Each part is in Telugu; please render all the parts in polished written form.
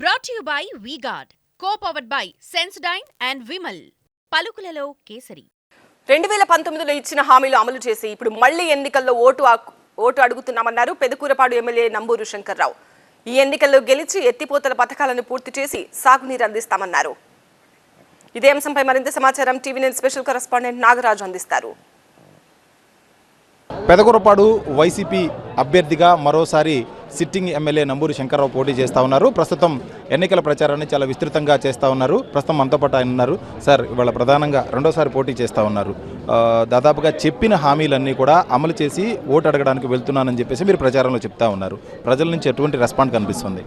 Brought to you by V-Guard, co-powered by Sensodyne and Vimal. పలుకులలో kesari 2019లో ఇచ్చిన హామీలు అమలు చేసి ఇప్పుడు మళ్లీ ఎన్నికల్లో ఓటు అడుగుతున్నామన్నారు పెదకూరపాడు ఎమ్మెల్యే నంబూరు శంకర్రావు. ఈ ఎన్నికల్లో గెలిచి ఎత్తిపోతల పథకాలను పూర్తి చేసి సాగునీరు అందిస్తామన్నారు. ఇదే అంశంపై మరింత సమాచారం టీవీ9 స్పెషల్ కరెస్పాండెంట్ నాగరాజు అందిస్తారు. పెదకూరపాడు వైసీపీ అభ్యర్థిగా మరోసారి సిట్టింగ్ ఎమ్మెల్యే నంబూరు శంకర్రావు పోటీ చేస్తూ ఉన్నారు. ప్రస్తుతం ఎన్నికల ప్రచారాన్ని చాలా విస్తృతంగా చేస్తూ ఉన్నారు. ప్రస్తుతం మనతో పాటు ఆయన ఉన్నారు. సార్, ఇవాళ ప్రధానంగా రెండోసారి పోటీ చేస్తూ ఉన్నారు. దాదాపుగా చెప్పిన హామీలన్నీ కూడా అమలు చేసి ఓటు అడగడానికి వెళ్తున్నానని చెప్పేసి మీరు ప్రచారంలో చెప్తా ఉన్నారు. ప్రజల నుంచి ఎటువంటి రెస్పాన్స్ కనిపిస్తుంది?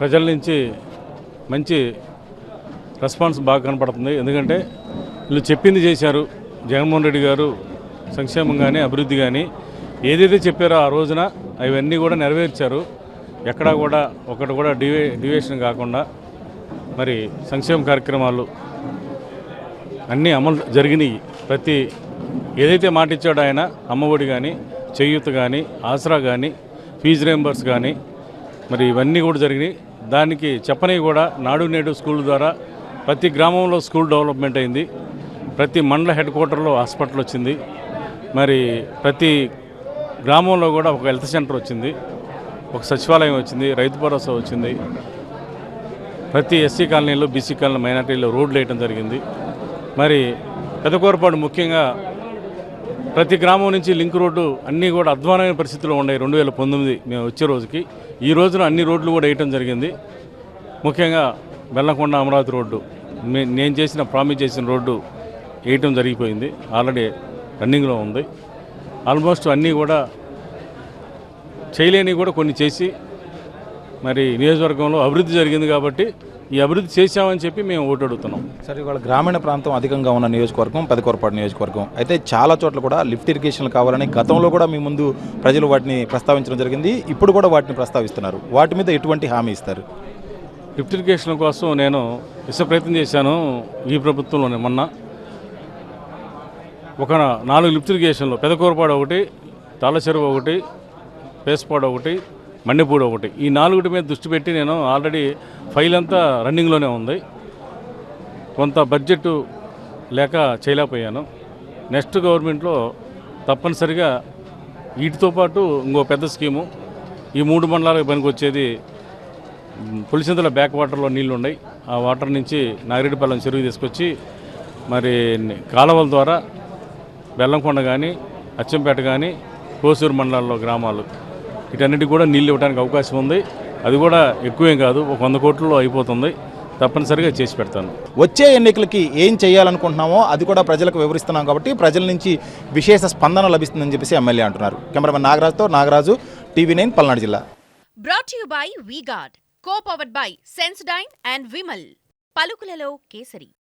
ప్రజల నుంచి మంచి రెస్పాన్స్ బాగా కనపడుతుంది. ఎందుకంటే వీళ్ళు చెప్పింది చేశారు. జగన్మోహన్ రెడ్డి గారు సంక్షేమం కానీ అభివృద్ధి కానీ ఏదైతే చెప్పారో ఆ రోజున అవన్నీ కూడా నెరవేర్చారు. ఎక్కడా కూడా ఒకటి కూడా డివియేషన్ కాకుండా మరి సంక్షేమ కార్యక్రమాలు అన్నీ అమలు జరిగినాయి. ప్రతి ఏదైతే మాట ఇచ్చాడో ఆయన, అమ్మఒడి కానీ, చేయూత కానీ, ఆసరా కానీ, ఫీజు రియంబర్స్ కానీ, మరి ఇవన్నీ కూడా జరిగినాయి. దానికి చెప్పని కూడా నాడు నేడు స్కూల్ ద్వారా ప్రతి గ్రామంలో స్కూల్ డెవలప్మెంట్ అయింది. ప్రతి మండల హెడ్ క్వార్టర్లో హాస్పిటల్ వచ్చింది. మరి ప్రతి గ్రామంలో కూడా ఒక హెల్త్ సెంటర్ వచ్చింది, ఒక సచివాలయం వచ్చింది, రైతు భరోసా వచ్చింది. ప్రతి ఎస్సీ కాలనీలో, బీసీ కాలనీ, మైనార్టీలో రోడ్లు వేయడం జరిగింది. మరి పెదకూరపాడు ముఖ్యంగా ప్రతి గ్రామం నుంచి లింక్ రోడ్డు అన్నీ కూడా అధ్వానమైన పరిస్థితుల్లో ఉన్నాయి. 2019 మేము వచ్చే రోజుకి ఈ రోజున అన్ని రోడ్లు కూడా వేయటం జరిగింది. ముఖ్యంగా బెల్లంకొండ అమరావతి రోడ్డు నేను ప్రామిస్ చేసిన రోడ్డు వేయటం జరిగిపోయింది. ఆల్రెడీ రన్నింగ్లో ఉంది. ఆల్మోస్ట్ అన్నీ కూడా చేయలేని కూడా కొన్ని చేసి మరి నియోజకవర్గంలో అభివృద్ధి జరిగింది కాబట్టి ఈ అభివృద్ధి చేశామని చెప్పి మేము ఓటు అడుగుతున్నాం. సరే, ఇవాళ గ్రామీణ ప్రాంతం అధికంగా ఉన్న నియోజకవర్గం పెదకూరపాడు నియోజకవర్గం అయితే చాలా చోట్ల కూడా లిఫ్ట్ ఇరిగేషన్లు కావాలని గతంలో కూడా మీ ముందు ప్రజలు వాటిని ప్రస్తావించడం జరిగింది. ఇప్పుడు కూడా వాటిని ప్రస్తావిస్తున్నారు. వాటి మీద ఎటువంటి హామీ ఇస్తారు? లిఫ్ట్ ఇరిగేషన్ కోసం నేను ప్రయత్నం చేశాను ఈ ప్రభుత్వంలోనే. మొన్న ఒక 4 లిఫ్ట్ ఇరిగేషన్లు, పెదకూరపాడు ఒకటి, తాళ్ళచెరువు ఒకటి, పేసపాడు ఒకటి, మండెపూడి ఒకటి, ఈ 4 మీద దృష్టి పెట్టి నేను ఆల్రెడీ ఫైల్ అంతా రన్నింగ్లోనే ఉంది. కొంత బడ్జెట్ లేక చేయలేకపోయాను. నెక్స్ట్ గవర్నమెంట్లో తప్పనిసరిగా వీటితో పాటు ఇంకో పెద్ద స్కీము, ఈ 3 మండలాలకు పనికొచ్చేది పులిచింతల బ్యాక్ వాటర్లో నీళ్లు ఉన్నాయి. ఆ వాటర్ నుంచి నాగిరెడ్డిపాలెం చెరువు తీసుకొచ్చి మరి కాలువల ద్వారా బెల్లంకొండ కానీ, అచ్చంపేట కానీ, కోసూరు మండలాల్లో గ్రామాలు వీటన్నిటికి కూడా నీళ్ళు ఇవ్వడానికి అవకాశం ఉంది. అది కూడా ఎక్కువేం కాదు, ఒక 100 కోట్లలో అయిపోతుంది. తప్పనిసరిగా చేసి పెడతాను. వచ్చే ఎన్నికలకి ఏం చేయాలనుకుంటున్నామో అది కూడా ప్రజలకు వివరిస్తున్నాం కాబట్టి ప్రజల నుంచి విశేష స్పందన లభిస్తుందని చెప్పేసి ఎమ్మెల్యే అంటున్నారు. కెమెరామెన్ నాగరాజు, టీవీ9 పల్నాడు జిల్లా. Brought to you by V-Guard, co-powered by Sensodyne and Vimal. పలుకులలో kesari.